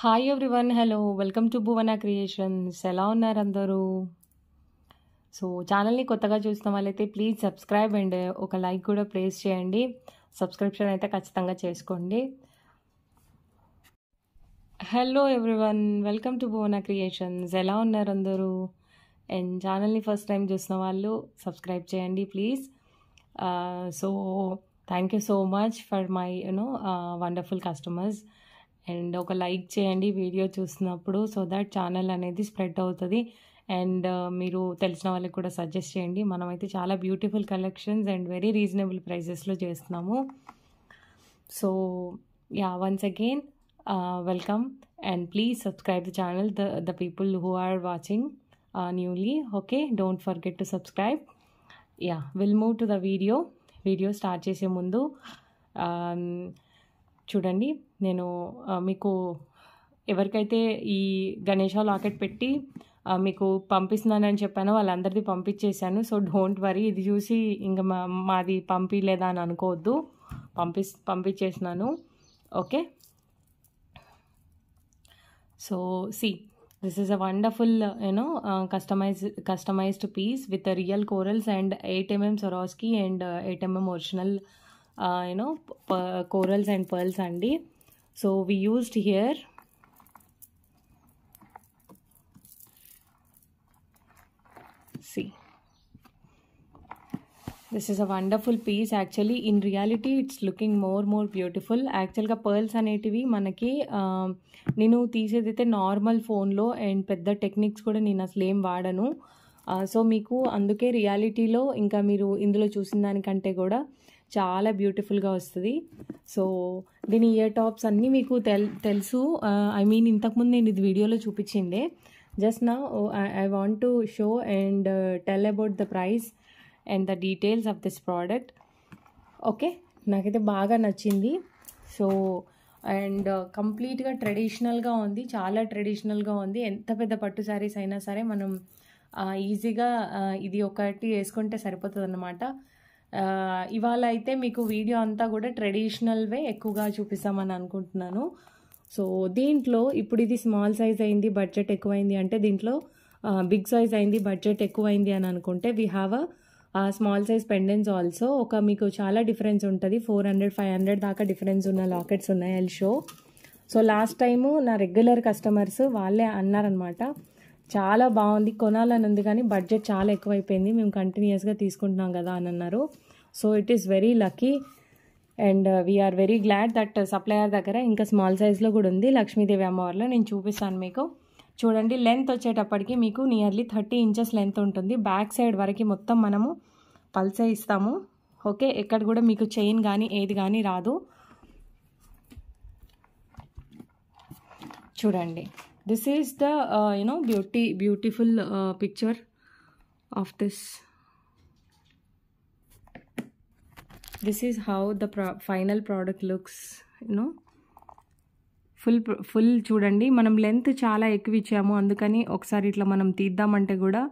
Hi everyone. Hello, welcome to Bhuvana creations. ఎలా ఉన్నారు అందరూ? సో ఛానల్ని కొత్తగా చూస్తున్న వాళ్ళైతే ప్లీజ్ సబ్స్క్రైబ్ అండ్ ఒక లైక్ కూడా ప్లేస్ చేయండి. సబ్స్క్రిప్షన్ అయితే ఖచ్చితంగా చేసుకోండి. Hello everyone, welcome to Bhuvana creations. ఎలా ఉన్నారు అందరూ? అండ్ ఛానల్ని ఫస్ట్ టైం చూస్తున్న వాళ్ళు సబ్స్క్రైబ్ చేయండి please. So thank you so much for my wonderful customers. And ఒక లైక్ చేయండి వీడియో చూస్తున్నప్పుడు, సో దట్ ఛానల్ అనేది స్ప్రెడ్ అవుతుంది. అండ్ మీరు తెలిసిన వాళ్ళకి కూడా సజెస్ట్ చేయండి. మనమైతే చాలా beautiful collections and very reasonable ప్రైసెస్లో చేస్తున్నాము. So yeah, once again welcome and please subscribe the channel, the people who are watching newly. Okay, don't forget to subscribe. Yeah, will move to the video start చేసే ముందు చూడండి, నేను మీకు ఎవరికైతే ఈ Ganesha locket పెట్టి మీకు పంపిస్తున్నానని చెప్పానో వాళ్ళందరిది పంపించేశాను. సో డోంట్ వరీ, ఇది చూసి ఇంకా మాది పంపించలేదా అని అనుకోవద్దు, పంపించేసినాను. Okay, so see, this is a wonderful customized piece with the real corals and 8mm Swarovski and 8mm original corals and pearls andi. So we used here see, this is a wonderful piece. Actually in reality it's looking more beautiful. Actually ga pearls anetivi manaki నేను తీసేదైతే normal ఫోన్లో and పెద్ద techniques కూడా నేను అసలు ఏం వాడను. So మీకు అందుకే రియాలిటీలో ఇంకా మీరు ఇందులో చూసిన దానికంటే కూడా చాలా బ్యూటిఫుల్గా వస్తుంది. సో దీని ఇయర్ టాప్స్ అన్నీ మీకు తెలుసు. ఐ మీన్ ఇంతకుముందు నేను ఇది వీడియోలో చూపించిందే. జస్ట్ నా I want to show and tell about the price and the details of this product. Okay, నాకైతే బాగా నచ్చింది. సో అండ్ కంప్లీట్గా ట్రెడిషనల్గా ఉంది, చాలా ట్రెడిషనల్గా ఉంది. ఎంత పెద్ద పట్టు శారీస్ అయినా సరే మనం ఈజీగా ఇది ఒకటి వేసుకుంటే సరిపోతుంది అన్నమాట. ఇవాళ అయితే మీకు వీడియో అంతా కూడా ట్రెడిషనల్వే ఎక్కువగా చూపిస్తామని అనుకుంటున్నాను. సో దీంట్లో ఇప్పుడు ఇది స్మాల్ సైజ్ అయింది, బడ్జెట్ ఎక్కువైంది అంటే, దీంట్లో బిగ్ సైజ్ అయింది, బడ్జెట్ ఎక్కువైంది అని అనుకుంటే we have small size pendants also. ఒక మీకు చాలా డిఫరెన్స్ ఉంటుంది, 400-500 దాకా డిఫరెన్స్ ఉన్న లాకెట్స్ ఉన్నాయి. I'll show. So last time నా రెగ్యులర్ కస్టమర్స్ వాళ్ళే అన్నారనమాట, చాలా బాగుంది, కొనాలని ఉంది కానీ బడ్జెట్ చాలా ఎక్కువైపోయింది, మేము కంటిన్యూస్గా తీసుకుంటున్నాం కదా అని అన్నారు. So it is very lucky and we are very glad that supplier దగ్గర ఇంకా స్మాల్ సైజ్లో కూడా ఉంది. లక్ష్మీదేవి అమ్మవారిలో నేను చూపిస్తాను మీకు. చూడండి, లెంత్ వచ్చేటప్పటికి మీకు నియర్లీ 30 ఇంచెస్ లెంత్ ఉంటుంది. బ్యాక్ సైడ్ వరకు మొత్తం మనము పల్సే ఇస్తాము. ఓకే, ఎక్కడ కూడా మీకు చైన్ కానీ ఏది కానీ రాదు. చూడండి, this is the beautiful picture of this. This is how the final product looks. Full చూడండి, మనం లెంత్ చాలా ఎక్కువ ఇచ్చాము, అందుకని ఒకసారి ఇట్లా మనం తీద్దామంటే కూడా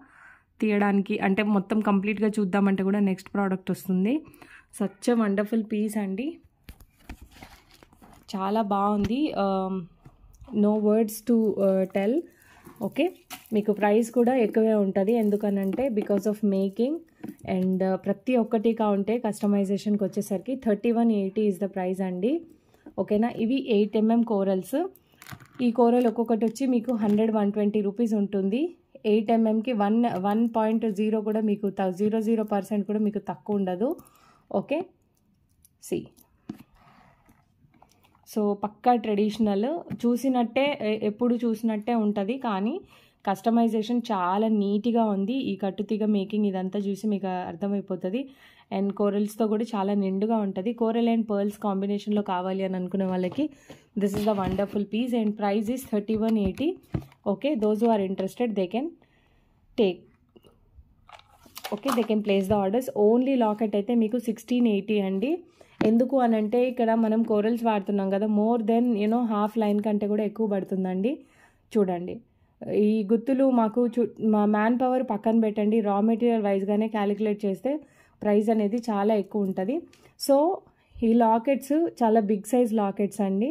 తీయడానికి, అంటే మొత్తం కంప్లీట్గా చూద్దామంటే కూడా నెక్స్ట్ ప్రోడక్ట్ వస్తుంది. సచ్ ఎ వండర్ఫుల్ పీస్ అండి, చాలా బాగుంది. No words to tell. Okay, మీకు ప్రైస్ కూడా ఎక్కువే ఉంటుంది, ఎందుకనంటే బికాస్ ఆఫ్ మేకింగ్ అండ్ ప్రతి ఒక్కటి కావుంటే కస్టమైజేషన్కి వచ్చేసరికి 3180 ఈజ్ ద ప్రైస్ అండి. ఓకేనా, ఇవి 8mm కోరల్స్. ఈ కోరల్ ఒక్కొక్కటి వచ్చి మీకు 100-120 రూపీస్ ఉంటుంది. 8mmకి 1.0 కూడా మీకు 0% కూడా మీకు తక్కువ ఉండదు. ఓకే, సి, సో పక్కా ట్రెడిషనల్, చూసినట్టే ఎప్పుడు చూసినట్టే ఉంటుంది, కానీ కస్టమైజేషన్ చాలా నీట్గా ఉంది. ఈ కట్టుతీగ మేకింగ్ ఇదంతా చూసి మీకు అర్థమైపోతుంది. అండ్ కోరల్స్తో కూడా చాలా నిండుగా ఉంటుంది. కోరల్ అండ్ పర్ల్స్ కాంబినేషన్లో కావాలి అని అనుకునే వాళ్ళకి this is the wonderful piece and price is 3180. Okay, those who are interested they can take. Okay, they can place the orders. Only locket అయితే మీకు 1680 అండి. ఎందుకు అని అంటే ఇక్కడ మనం కోరల్స్ వాడుతున్నాం కదా, మోర్ దెన్ హాఫ్ లైన్ కంటే కూడా ఎక్కువ పడుతుందండి. చూడండి, ఈ గుత్తులు మాకు మా మ్యాన్ పవర్ పక్కన పెట్టండి, రా మెటీరియల్ వైజ్గానే క్యాలిక్యులేట్ చేస్తే ప్రైస్ అనేది చాలా ఎక్కువ ఉంటుంది. సో ఈ లాకెట్స్ చాలా బిగ్ సైజ్ లాకెట్స్ అండి.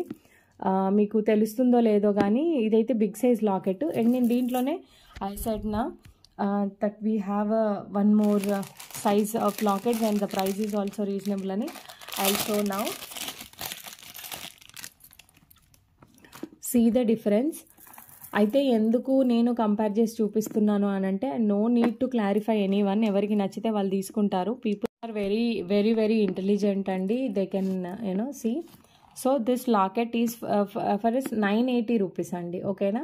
మీకు తెలుస్తుందో లేదో కానీ ఇదైతే బిగ్ సైజ్ లాకెట్. అండ్ నేను దీంట్లోనే ఐ సెడ్ నా that we have one more size of lockets and the price is also reasonable అని I show now. See the difference. అయితే ఎందుకు నేను కంపేర్ చేసి చూపిస్తున్నాను అని అంటే, no need to clarify anyone. ఎవరికి నచ్చితే వాళ్ళు తీసుకుంటారు. People are very very very intelligent అండి. They can you know see. So this locket is for is 980 rupees అండి. ఓకేనా,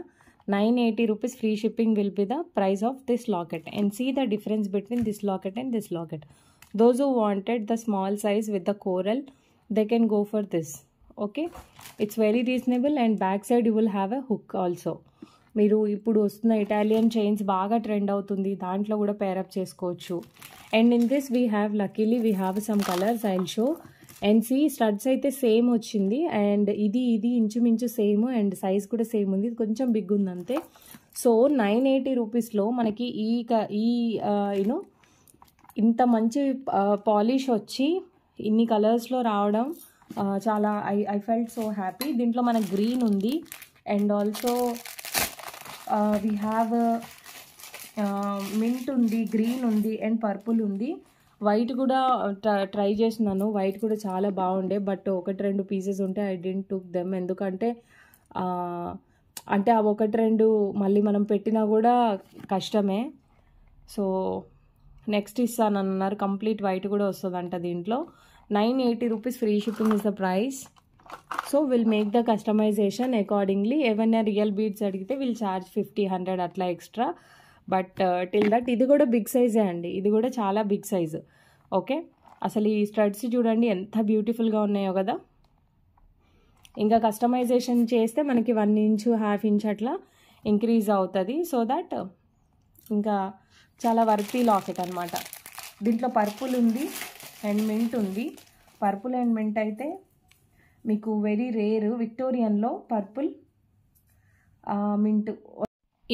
980 rupees free shipping will be the price of this locket. And see the difference between this locket and this locket. Those who wanted the small size with the coral, they can go for this. Okay, it's very reasonable. And back side you will have a hook also. మీరు ఇప్పుడు వస్తున్న Italian chains బాగా trend అవుతుంది, దాంట్లో కూడా pair up చేసుకోవచ్చు. And in this we have luckily we have some colours I will show. And సి studs అయితే సేమ్ వచ్చింది. అండ్ ఇది ఇంచుమించు సేమ్. అండ్ సైజ్ కూడా సేమ్ ఉంది. ఇది కొంచెం బిగ్ ఉంది అంతే. సో 980 రూపీస్లో మనకి ఈ యూనో ఇంత మంచి పాలిష్ వచ్చి ఇన్ని కలర్స్లో రావడం చాలా ఐ ఫెల్ట్ సో హ్యాపీ. దీంట్లో మనకు గ్రీన్ ఉంది. And also we have mint ఉంది, గ్రీన్ ఉంది, అండ్ పర్పుల్ ఉంది. వైట్ కూడా ట్రై చేసినాను. వైట్ కూడా చాలా బాగుండే. బట్ 1-2 పీసెస్ ఉంటే ఐ డెంట్ టుక్ దెమ్. ఎందుకంటే అంటే ఆ 1-2 మళ్ళీ మనం పెట్టినా కూడా కష్టమే. సో నెక్స్ట్ ఇస్తానన్నారు. కంప్లీట్ వైట్ కూడా వస్తుందంట దీంట్లో. 980 rupees free shipping is the price. So will make the customization accordingly. ఏమైనా రియల్ బీడ్స్ అడిగితే విల్ ఛార్జ్ 50-100 అట్లా ఎక్స్ట్రా. బట్ టిల్ దట్ ఇది కూడా బిగ్ సైజే అండి. ఇది కూడా చాలా బిగ్ సైజు. ఓకే, అసలు ఈ స్టడ్స్ చూడండి ఎంత బ్యూటిఫుల్గా ఉన్నాయో కదా. ఇంకా కస్టమైజేషన్ చేస్తే మనకి 1 ఇంచ్ 1/2 ఇంచ్ అట్లా ఇంక్రీజ్ అవుతుంది. సో దట్ ఇంకా చాలా వర్తీ లాకెట్ అనమాట. దీంట్లో పర్పుల్ ఉంది అండ్ మింట్ ఉంది. పర్పుల్ అండ్ మింట్ అయితే మీకు వెరీ రేర్. విక్టోరియన్లో పర్పుల్ మింట్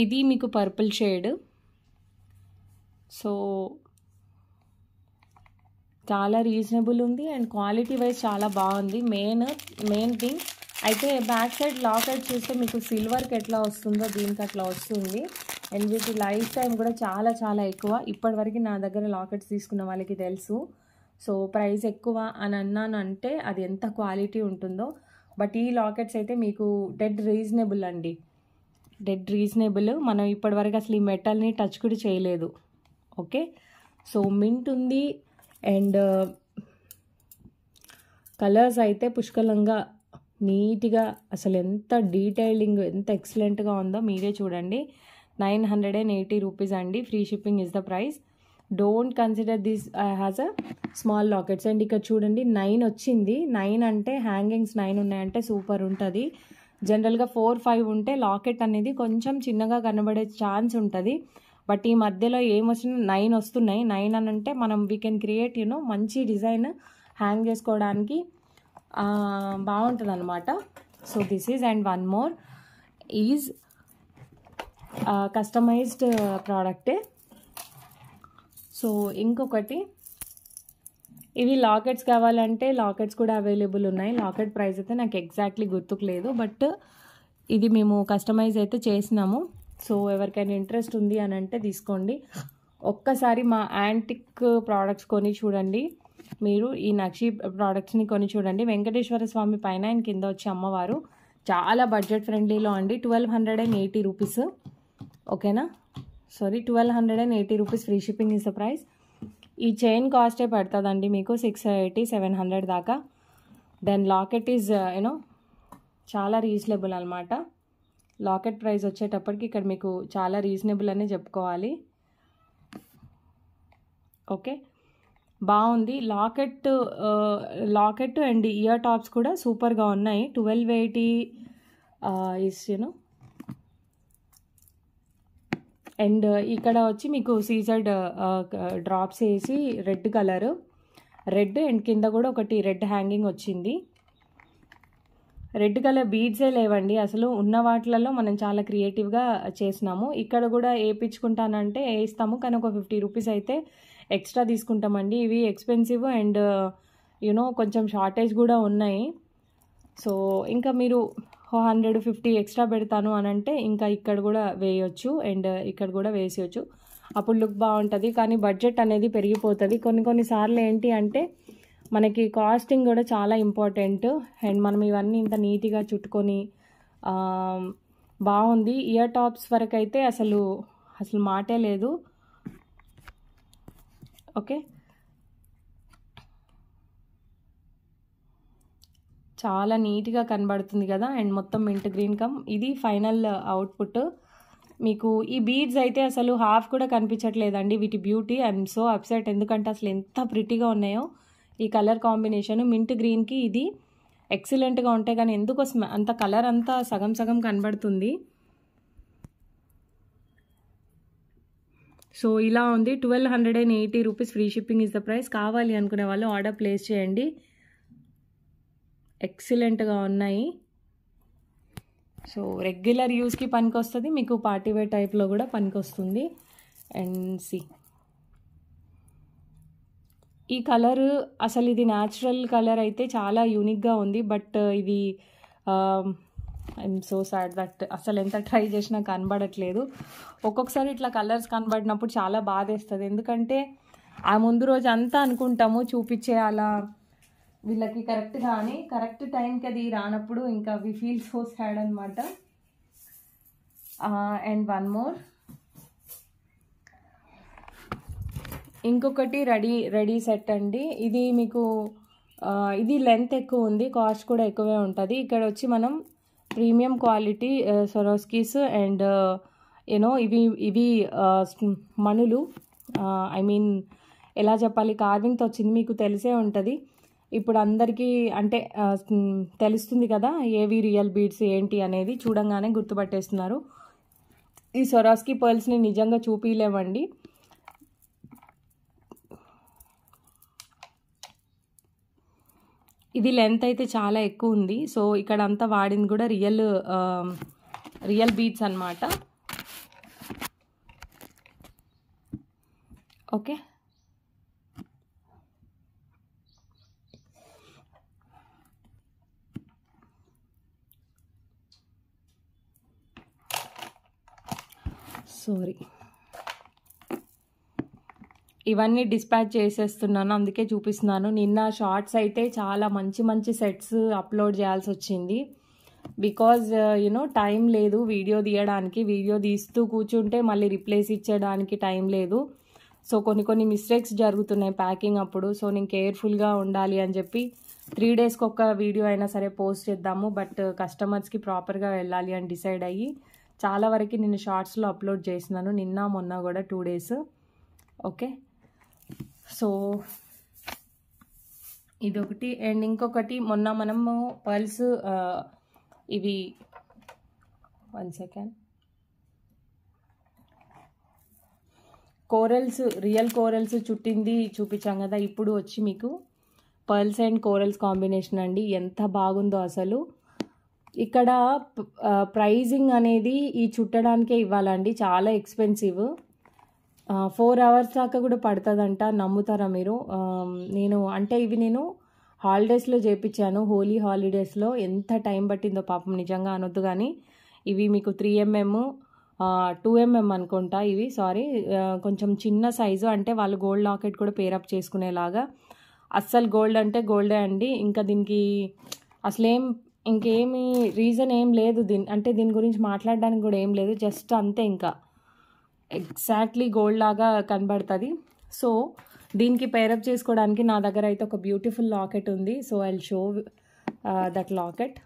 ఇది మీకు పర్పుల్ షేడ్. సో చాలా రీజనబుల్ ఉంది అండ్ క్వాలిటీ వైజ్ చాలా బాగుంది. మెయిన్ థింగ్ అయితే బ్యాక్ సైడ్ లాకెట్ చూస్తే మీకు సిల్వర్కి ఎట్లా వస్తుందో దీనికి అట్లా వస్తుంది. అండ్ వీటి లైఫ్ టైం కూడా చాలా చాలా ఎక్కువ. ఇప్పటివరకు నా దగ్గర లాకెట్స్ తీసుకున్న వాళ్ళకి తెలుసు. సో ప్రైస్ ఎక్కువ అని అన్నాను అంటే అది ఎంత క్వాలిటీ ఉంటుందో. బట్ ఈ లాకెట్స్ అయితే మీకు డెడ్ రీజనబుల్ అండి. Did reasonable. మనం ఇప్పటివరకు అసలు ఈ మెటల్ని టచ్ కూడా చేయలేదు. ఓకే, సో మింట్ ఉంది అండ్ కలర్స్ అయితే పుష్కలంగా నీట్గా అసలు ఎంత డీటెయిలింగ్ ఎంత ఎక్సలెంట్గా ఉందో మీరే చూడండి. 980 రూపీస్ అండి. Free shipping is the price. Don't consider this has a small lockets. And ఇక్కడ చూడండి 9 వచ్చింది. 9 అంటే హ్యాంగింగ్స్ 9 ఉన్నాయంటే సూపర్ ఉంటుంది. జనరల్గా 4-5 ఉంటే లాకెట్ అనేది కొంచెం చిన్నగా కనబడే ఛాన్స్ ఉంటుంది. బట్ ఈ మధ్యలో ఏమొచ్చినా 9 వస్తున్నాయి. 9 అని అంటే మనం వీ కెన్ క్రియేట్ యూనో మంచి డిజైన్ హ్యాంగ్ చేసుకోవడానికి బాగుంటుంది అనమాట. So this is and one more is customized ప్రోడక్టే. సో ఇంకొకటి ఇవి లాకెట్స్ కావాలంటే లాకెట్స్ కూడా అవైలబుల్ ఉన్నాయి. లాకెట్ ప్రైస్ అయితే నాకు ఎగ్జాక్ట్లీ గుర్తుకు లేదు. బట్ ఇది మేము కస్టమైజ్ అయితే చేసినాము. సో ఎవరికైనా ఇంట్రెస్ట్ ఉంది అని అంటే తీసుకోండి. ఒక్కసారి మా యాంటిక్ ప్రోడక్ట్స్ కొని చూడండి. మీరు ఈ నక్షి ప్రోడక్ట్స్ని కొని చూడండి. వెంకటేశ్వర స్వామి పైన ఆయన కింద వచ్చే అమ్మవారు చాలా బడ్జెట్ ఫ్రెండ్లీలో అండి. 1280 రూపీస్. ఓకేనా, sorry 1280 rupees free shipping is the price. ఈ చైన్ కాస్టే పడుతుందండి మీకు 680-700 దాకా. దెన్ లాకెట్ ఈజ్ యూనో చాలా రీజనబుల్ అనమాట. లాకెట్ ప్రైస్ వచ్చేటప్పటికి ఇక్కడ మీకు చాలా రీజనబుల్ అనే చెప్పుకోవాలి. ఓకే, బాగుంది లాకెట్ అండ్ ఇయర్ టాప్స్ కూడా సూపర్గా ఉన్నాయి. 1280 ఇస్ యూనో. అండ్ ఇక్కడ వచ్చి మీకు సీజర్డ్ డ్రాప్స్ వేసి రెడ్ కలర్ రెడ్ అండ్ కింద కూడా ఒకటి రెడ్ హ్యాంగింగ్ వచ్చింది. రెడ్ కలర్ బీడ్సే లేవండి అసలు. ఉన్న వాటిలలో మనం చాలా క్రియేటివ్గా చేసినాము. ఇక్కడ కూడా వేయించుకుంటానంటే వేస్తాము, కానీ ఒక 50 రూపీస్ అయితే ఎక్స్ట్రా తీసుకుంటామండి. ఇవి ఎక్స్పెన్సివ్ అండ్ యూనో కొంచెం షార్టేజ్ కూడా ఉన్నాయి. సో ఇంకా మీరు 150 ఎక్స్ట్రా పెడతాను అని అంటే ఇంకా ఇక్కడ కూడా వేయొచ్చు అండ్ ఇక్కడ కూడా వేసేయచ్చు, అప్పుడు లుక్ బాగుంటుంది. కానీ బడ్జెట్ అనేది పెరిగిపోతుంది. కొన్నిసార్లు ఏంటి అంటే మనకి కాస్టింగ్ కూడా చాలా ఇంపార్టెంట్. అండ్ మనం ఇవన్నీ ఇంత నీట్గా చుట్టుకొని బాగుంది. ఇయర్ టాప్స్ వరకు అయితే అసలు మాటే లేదు. ఓకే, చాలా నీట్గా కనబడుతుంది కదా. అండ్ మొత్తం మింట్ గ్రీన్ ఇది ఫైనల్ అవుట్పుట్. మీకు ఈ బీడ్స్ అయితే అసలు హాఫ్ కూడా కనిపించట్లేదండి వీటి బ్యూటీ. ఐఎమ్ సో అప్సెట్, ఎందుకంటే అసలు ఎంత ప్రిటీగా ఉన్నాయో ఈ కలర్ కాంబినేషన్. మింట్ గ్రీన్కి ఇది ఎక్సలెంట్గా ఉంటాయి, కానీ ఎందుకు అంత కలర్ అంతా సగం సగం కనబడుతుంది. సో ఇలా ఉంది. 1280 rupees, free shipping is the price. కావాలి అనుకునే వాళ్ళు ఆర్డర్ ప్లేస్ చేయండి. ఎక్సలెంట్గా ఉన్నాయి. సో రెగ్యులర్ యూస్కి పనికొస్తుంది, మీకు పార్టీవేర్ టైప్లో కూడా పనికొస్తుంది. అండ్ సి ఈ కలర్, అసలు ఇది న్యాచురల్ కలర్ అయితే చాలా యూనిక్గా ఉంది. బట్ ఇది ఐఎమ్ సో సాడ్ దట్ అసలు ఎంత ట్రై చేసినా కనబడట్లేదు. ఒక్కొక్కసారి ఇట్లా కలర్స్ కనబడినప్పుడు చాలా బాధేస్తుంది, ఎందుకంటే ఆ ముందు రోజు అంతా అనుకుంటాము చూపించేయాలా వీళ్ళకి కరెక్ట్గా అని, కరెక్ట్ టైంకి అది రానప్పుడు ఇంకా వి ఫీల్ సో సాడ్ అనమాట. అండ్ వన్ మోర్, ఇంకొకటి రెడీ సెట్ అండి. ఇది మీకు ఇది లెంత్ ఎక్కువ ఉంది, కాస్ట్ కూడా ఎక్కువే ఉంటుంది. ఇక్కడ వచ్చి మనం ప్రీమియం క్వాలిటీ సొరోస్కీస్ అండ్ యూనో ఇవి మణులు, ఐ మీన్ ఎలా చెప్పాలి, కార్వింగ్తో వచ్చింది, మీకు తెలిసే ఉంటుంది. ఇప్పుడు అందరికీ అంటే తెలుస్తుంది కదా ఏవి రియల్ బీడ్స్ ఏంటి అనేది, చూడంగానే గుర్తుపట్టేస్తున్నారు. ఈ సొరాస్కీ పర్ల్స్ని నిజంగా చూపించలేమండి. ఇది లెంత్ అయితే చాలా ఎక్కువ ఉంది. సో ఇక్కడ అంతా వాడింది కూడా రియల్ బీడ్స్ అన్నమాట. ఓకే, సారీ, ఇవన్నీ డిస్పాచ్ చేసేస్తున్నాను, అందుకే చూపిస్తున్నాను. నిన్న షార్ట్స్ అయితే చాలా మంచి సెట్స్ అప్లోడ్ చేయాల్సి వచ్చింది. బికాజ్ యూనో టైం లేదు వీడియో తీయడానికి. వీడియో తీస్తూ కూర్చుంటే మళ్ళీ రిప్లేస్ ఇచ్చేయడానికి టైం లేదు. సో కొన్ని మిస్టేక్స్ జరుగుతున్నాయి ప్యాకింగ్ అప్పుడు. సో నేను కేర్ఫుల్గా ఉండాలి అని చెప్పి 3 డేస్కి ఒక వీడియో అయినా సరే పోస్ట్ చేద్దాము, బట్ కస్టమర్స్కి ప్రాపర్గా వెళ్ళాలి అని డిసైడ్ అయ్యి చాలా వరకు నేను షార్ట్స్లో అప్లోడ్ చేసినాను, నిన్న మొన్న కూడా 2 డేస్. ఓకే, సో ఇదొకటి. అండ్ ఇంకొకటి, మొన్న మనము పర్ల్స్ ఇవి 1 సెకండ్ కోరల్స్, రియల్ కోరల్స్ చుట్టింది చూపించాం కదా. ఇప్పుడు వచ్చి మీకు పర్ల్స్ అండ్ కోరల్స్ కాంబినేషన్ అండి, ఎంత బాగుందో అసలు. ఇక్కడ ప్రైజింగ్ అనేది ఈ చుట్టడానికే ఇవ్వాలండి, చాలా ఎక్స్పెన్సివ్. 4 అవర్స్ దాకా కూడా పడుతుందంట, నమ్ముతారా మీరు? ఇవి నేను హాలిడేస్లో చేయించాను, హోలీ హాలిడేస్లో. ఎంత టైం పట్టిందో పాపం, నిజంగా అనొద్దు. కానీ ఇవి మీకు 3mm 2mm అనుకుంటా ఇవి, సారీ, కొంచెం చిన్న సైజు. అంటే వాళ్ళు గోల్డ్ లాకెట్ కూడా పేరప్ చేసుకునేలాగా. అస్సలు గోల్డ్ అంటే గోల్డే అండి. ఇంకా దీనికి అసలేం ఇంకేమీ రీజన్ ఏం లేదు, దీని గురించి మాట్లాడడానికి కూడా ఏం లేదు, జస్ట్ అంతే. ఇంకా ఎగ్జాక్ట్లీ గోల్డ్ లాగా కనబడుతుంది. సో దీనికి పేరప్ చేసుకోవడానికి నా దగ్గర అయితే ఒక బ్యూటిఫుల్ లాకెట్ ఉంది. So I will show that locket.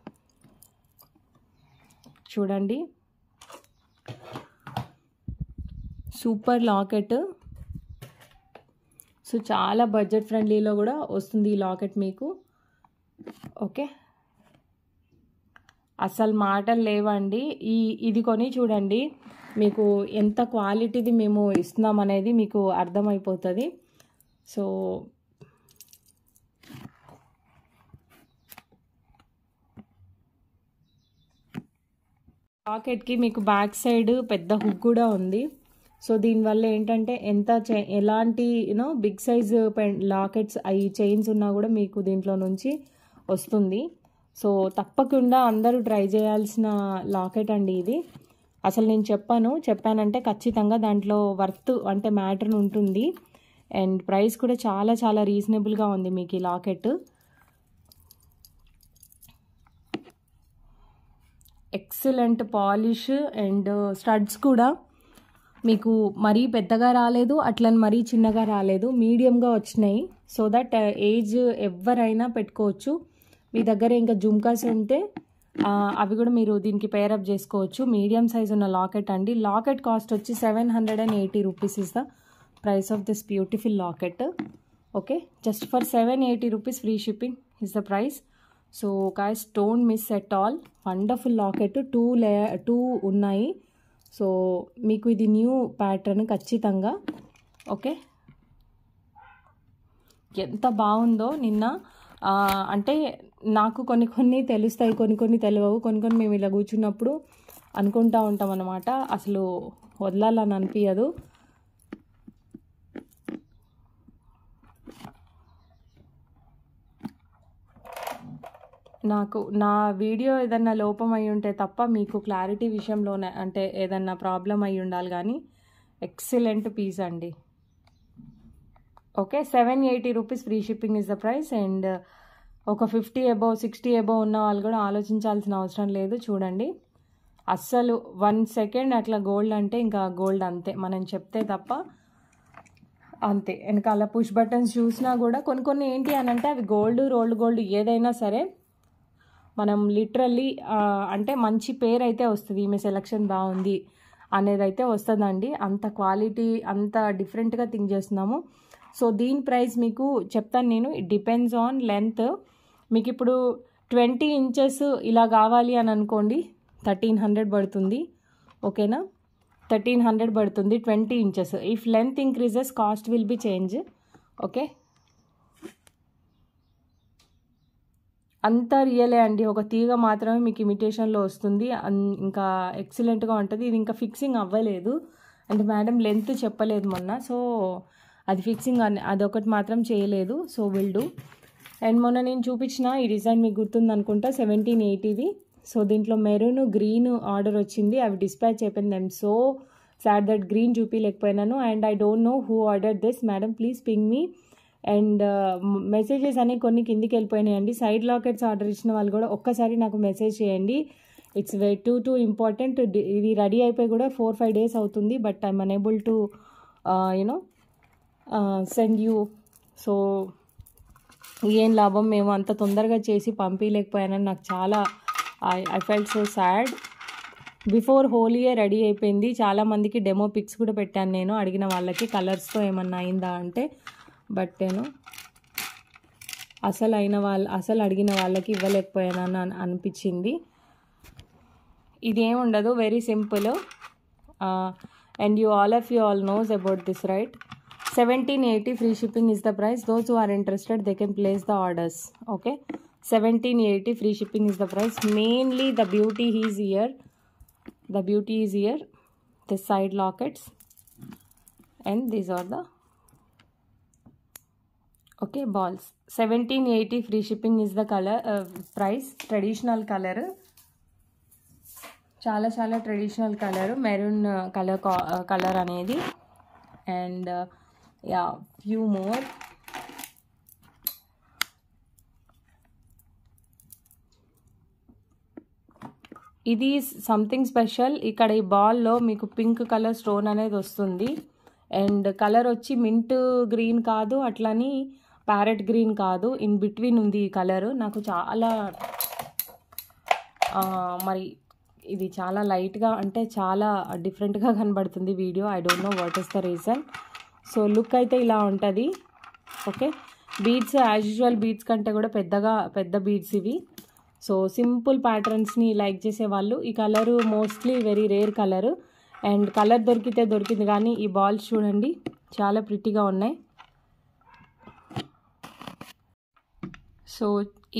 చూడండి, సూపర్ లాకెట్. సో చాలా బడ్జెట్ ఫ్రెండ్లీలో కూడా వస్తుంది ఈ లాకెట్ మీకు. ఓకే, అసలు మాటలు లేవండి. ఇది కొని చూడండి, మీకు ఎంత క్వాలిటీది మేము ఇస్తున్నాం అనేది మీకు అర్థమైపోతుంది. సో లాకెట్కి మీకు బ్యాక్ సైడ్ పెద్ద హుక్ కూడా ఉంది. సో దీనివల్ల ఏంటంటే ఎలాంటి బిగ్ సైజ్ లాకెట్స్ అవి చైన్స్ ఉన్నా కూడా మీకు దీంట్లో నుంచి వస్తుంది. సో తప్పకుండా అందరూ ట్రై చేయాల్సిన లాకెట్ అండి ఇది. అసలు నేను చెప్పానంటే ఖచ్చితంగా దాంట్లో వర్త్ అంటే మ్యాటర్ ఉంటుంది. అండ్ ప్రైస్ కూడా చాలా చాలా రీజనబుల్గా ఉంది మీకు ఈ locket. Excellent polish and studs కూడా మీకు మరీ పెద్దగా రాలేదు, అట్లని మరీ చిన్నగా రాలేదు, మీడియంగా వచ్చినాయి. సో దట్ ఏజ్ ఎవరైనా పెట్టుకోవచ్చు. మీ దగ్గర ఇంకా జుమ్కాస్ ఉంటే అవి కూడా మీరు దీనికి పేరప్ చేసుకోవచ్చు. మీడియం సైజ్ ఉన్న లాకెట్ అండి. లాకెట్ కాస్ట్ వచ్చి 780 rupees is the price of this beautiful locket. Okay, just for 780 rupees free shipping is the price. So guys don't miss at all. Wonderful locket, 2 ఉన్నాయి. So మీకు ఇది new pattern ఖచ్చితంగా. Okay, ఎంత బాగుందో. నిన్న అంటే నాకు కొన్ని తెలుస్తాయి, కొన్ని తెలియవు. కొన్ని మేము ఇలా కూర్చున్నప్పుడు అనుకుంటూ ఉంటాం అన్నమాట, అసలు వదలాలని అనిపించదు. నాకు నా వీడియో ఏదన్నా లోపం అయి ఉంటే తప్ప మీకు క్లారిటీ విషయంలోనే అంటే ఏదన్నా ప్రాబ్లం అయి ఉండాలి, కానీ ఎక్సలెంట్ పీస్ అండి. Okay, 780 rupees free shipping is the price. And ఒక 50 అబోవ్ 60 అబోవ్ ఉన్న వాళ్ళు కూడా ఆలోచించాల్సిన అవసరం లేదు. చూడండి, అస్సలు 1 సెకండ్ అట్లా గోల్డ్ అంటే ఇంకా గోల్డ్ అంతే, మనం చెప్తే తప్ప అంతే. వెనకాల పుష్ బటన్స్ చూసినా కూడా కొన్ని ఏంటి అని అంటే అవి గోల్డ్, రోల్డ్ గోల్డ్ ఏదైనా సరే మనం లిటరల్లీ అంటే మంచి పేరు అయితే వస్తుంది, ఈమె సెలెక్షన్ బాగుంది అనేది అయితే వస్తుందండి. అంత క్వాలిటీ, అంత డిఫరెంట్గా థింక్ చేస్తున్నాము. సో దీని ప్రైస్ మీకు చెప్తాను నేను. It depends on length. మీకు ఇప్పుడు 20 ఇంచెస్ ఇలా కావాలి అని అనుకోండి, 1300 పడుతుంది. ఓకేనా, 1300 పడుతుంది 20 inches. If length increases cost will be change. Okay, అంతా రియలే అండి. ఒక తీగ మాత్రమే మీకు ఇమిటేషన్లో వస్తుంది, ఇంకా ఎక్సలెంట్గా ఉంటుంది. ఇది ఇంకా ఫిక్సింగ్ అవ్వలేదు అంటే మేడం లెంత్ చెప్పలేదు మొన్న, సో అది ఫిక్సింగ్ అదొకటి మాత్రం చేయలేదు. So will do. అండ్ మొన్న నేను చూపించిన ఈ డిజైన్ మీకు గుర్తుంది అనుకుంటా, 1780ది. సో దీంట్లో మెరూన్, గ్రీన్ ఆర్డర్ వచ్చింది, అవి డిస్పాచ్ అయిపోయింది. I'm so sad that green చూపించలేకపోయినాను. And I don't know who order this. Madam please ping me. And messages అనేవి కొన్ని కిందికి వెళ్ళిపోయినాయండి. సైడ్ లాకెట్స్ ఆర్డర్ ఇచ్చిన వాళ్ళు కూడా ఒక్కసారి నాకు మెసేజ్ చేయండి. It's too important. ఇది రెడీ అయిపోయి కూడా 4-5 డేస్ అవుతుంది, but I'm unable to you know send you. So ఏం లాభం, మేము అంత తొందరగా చేసి పంపించలేకపోయానని నాకు చాలా I felt so sad. Before హోలీయే రెడీ అయిపోయింది. చాలామందికి డెమో పిక్స్ కూడా పెట్టాను నేను, అడిగిన వాళ్ళకి కలర్స్తో ఏమన్నా అయిందా అంటే. బట్ నేను అసలు అడిగిన వాళ్ళకి ఇవ్వలేకపోయానని అనిపించింది. ఇదేముండదు, very simple. And you all knows about this, right? 1780 free shipping is the price. Those who are interested, they can place the orders. Okay, 1780 free shipping is the price. Mainly the beauty is here. The side lockets, and these are the okay balls. 1780 free shipping is the color price. Traditional color, చాలా traditional colour, maroon colour అనేది. And yeah few more. ఇది something special. ఇక్కడ ఈ బాల్లో మీకు pink colour stone అనేది వస్తుంది. And colour వచ్చి mint green కాదు, అట్లని ప్యారెట్ గ్రీన్ కాదు, ఇన్ బిట్వీన్ ఉంది ఈ కలరు. నాకు చాలా మరి ఇది చాలా లైట్గా అంటే చాలా డిఫరెంట్గా కనబడుతుంది video. I don't know what is the reason. So look అయితే ఇలా ఉంటుంది. Okay, beads as usual beads కంటే కూడా పెద్ద బీడ్స్ ఇవి. సో సింపుల్ ప్యాటర్న్స్ని లైక్ చేసే వాళ్ళు ఈ colour mostly very rare colour. And colour దొరికింది, కానీ ఈ బాల్స్ చూడండి చాలా ప్రిటీగా ఉన్నాయి. సో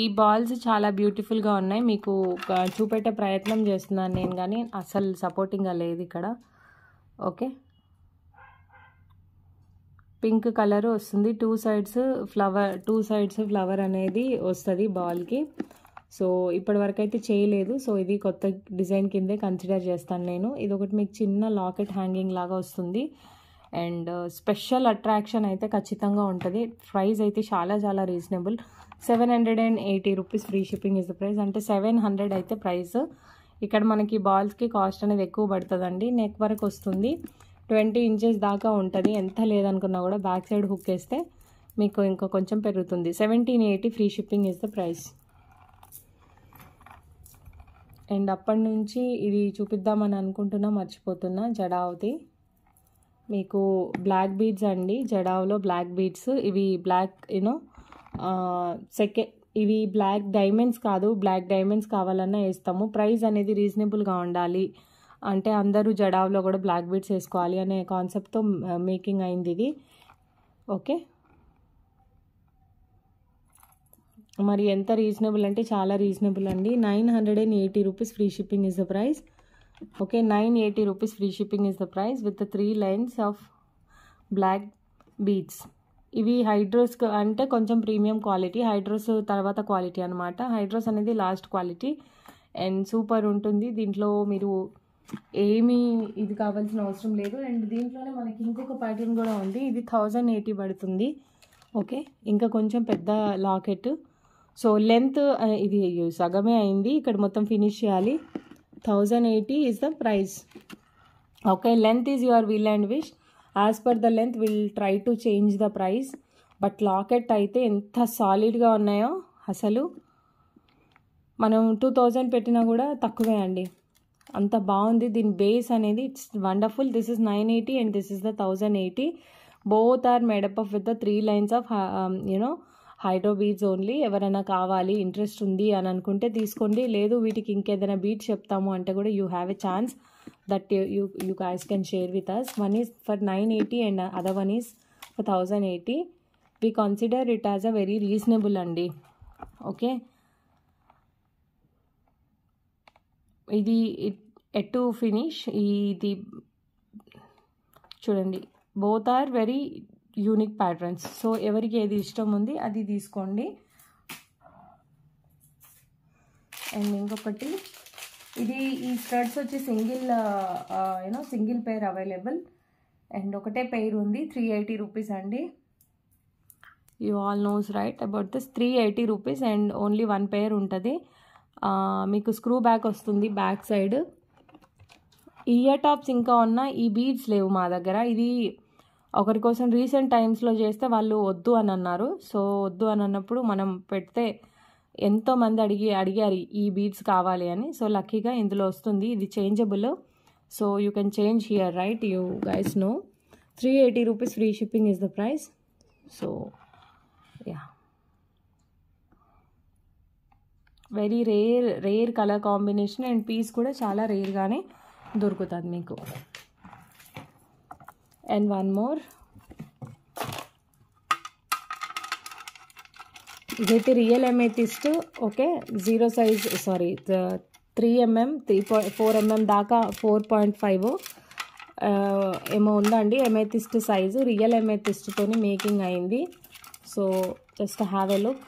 ఈ బాల్స్ చాలా బ్యూటిఫుల్గా ఉన్నాయి. మీకు చూపెట్టే ప్రయత్నం చేస్తున్నాను నేను, కానీ అసలు సపోర్టింగ్గా లేదు ఇక్కడ. ఓకే, పింక్ కలర్ వస్తుంది, టూ సైడ్స్ ఫ్లవర్ అనేది వస్తుంది బాల్కి. సో ఇప్పటివరకు అయితే చేయలేదు. సో ఇది కొత్త డిజైన్ కిందే కన్సిడర్ చేస్తాను నేను. ఇది ఒకటి మీకు చిన్న లాకెట్ హ్యాంగింగ్ లాగా వస్తుంది. అండ్ స్పెషల్ అట్రాక్షన్ అయితే ఖచ్చితంగా ఉంటుంది. ప్రైస్ అయితే చాలా చాలా reasonable. 780 rupees free shipping is the price. అంటే 700 అయితే ప్రైస్. ఇక్కడ మనకి బాల్స్కి కాస్ట్ అనేది ఎక్కువ పడుతుందండి. నెక్ వరకు వస్తుంది, 20 ఇంచెస్ దాకా ఉంటుంది. ఎంత లేదనుకున్నా కూడా బ్యాక్ సైడ్ హుక్ వేస్తే మీకు ఇంకా కొంచెం పెరుగుతుంది. 1780 free shipping is the price. And అప్పటి నుంచి ఇది చూపిద్దామని అనుకుంటున్నా, మర్చిపోతున్నా. జడావ్ది మీకు బ్లాక్ బీడ్స్ అండి. జడావ్లో బ్లాక్ బీడ్స్. ఇవి బ్లాక్ ఇవి బ్లాక్ డైమండ్స్ కాదు, బ్లాక్ డైమండ్స్ కావాలన్నా వేస్తాము. ప్రైస్ అనేది రీజనబుల్గా ఉండాలి. అంటే అందరూ జడావ్లో కూడా బ్లాక్ బీడ్స్ వేసుకోవాలి అనే కాన్సెప్ట్తో మేకింగ్ అయింది ఇది. ఓకే, మరి ఎంత రీజనబుల్ అంటే చాలా రీజనబుల్ అండి. 980 rupees free shipping is the price. Okay, 980 rupees free shipping is the price with 3 lines of black beads. ఇవి హైడ్రోస్ అంటే కొంచెం ప్రీమియం క్వాలిటీ. హైడ్రోస్ తర్వాత క్వాలిటీ అనమాట. హైడ్రోస్ అనేది లాస్ట్ క్వాలిటీ అండ్ సూపర్ ఉంటుంది. దీంట్లో మీరు ఏమీ ఇది కావాల్సిన అవసరం లేదు. అండ్ దీంట్లోనే మనకి ఇంకొక ప్యాటర్న్ కూడా ఉంది. ఇది 1080 పడుతుంది. ఓకే, ఇంకా కొంచెం పెద్ద లాకెట్. సో లెంత్ ఇది సగమే అయింది, ఇక్కడ మొత్తం ఫినిష్ చేయాలి. 1080 is the price. Okay, length is your will and wish. As per the length will try to change the price. But locket అయితే ఎంత సాలిడ్గా ఉన్నాయో అసలు మనం 2000 పెట్టినా కూడా తక్కువే అండి. అంత బాగుంది. దీని బేస్ అనేది it's wonderful. This is 980 and this is the 1080. Both are made up of with the 3 lines of hydro beads only. ఎవరైనా కావాలి, ఇంట్రెస్ట్ ఉంది అని అనుకుంటే తీసుకోండి. లేదు వీటికి ఇంకేదైనా బీడ్స్ చెప్తాము అంటే కూడా you have a chance that you guys can share with us. One is for 980 and other one is for 1080. We consider it as a very reasonable andi. Okay, ఇది ఎట్ టు ఫినిష్. ఇది చూడండి, both are very unique patterns. So ఎవరికి ఏది ఇష్టం ఉంది అది తీసుకోండి. And ఇంకొకటి, ఇది ఈ స్కర్ట్స్ వచ్చి సింగిల్ పెయిర్ అవైలబుల్ అండ్ ఒకటే పెయిర్ ఉంది. 380 రూపీస్ అండి. You all knows right about this. 380 rupees and only 1 pair ఉంటుంది. మీకు స్క్రూ బ్యాక్ వస్తుంది బ్యాక్ సైడ్. ఇయర్ టాప్స్ ఇంకా ఉన్న ఈ బీడ్స్ లేవు మా దగ్గర. ఇది ఒకరి కోసం రీసెంట్ టైమ్స్లో చేస్తే వాళ్ళు వద్దు అని అన్నారు. సో వద్దు అని అన్నప్పుడు మనం పెడితే ఎంతోమంది అడిగారు ఈ బీడ్స్ కావాలి అని. సో లక్కీగా ఇందులో వస్తుంది. ఇది changeable. So you can change here, right? You guys know. 380 rupees free shipping is the price. So yeah, very rare colour combination and piece కూడా చాలా రేర్గానే దొరుకుతుంది మీకు. అండ్ వన్ మోర్, ఇదైతే real amethyst. Okay, 0 size, sorry 3mm 4mm దాకా 4.5 ఏమో ఉందండి amethyst size. Real ఎమెథిస్ట్తో మేకింగ్ అయింది. So just have a look.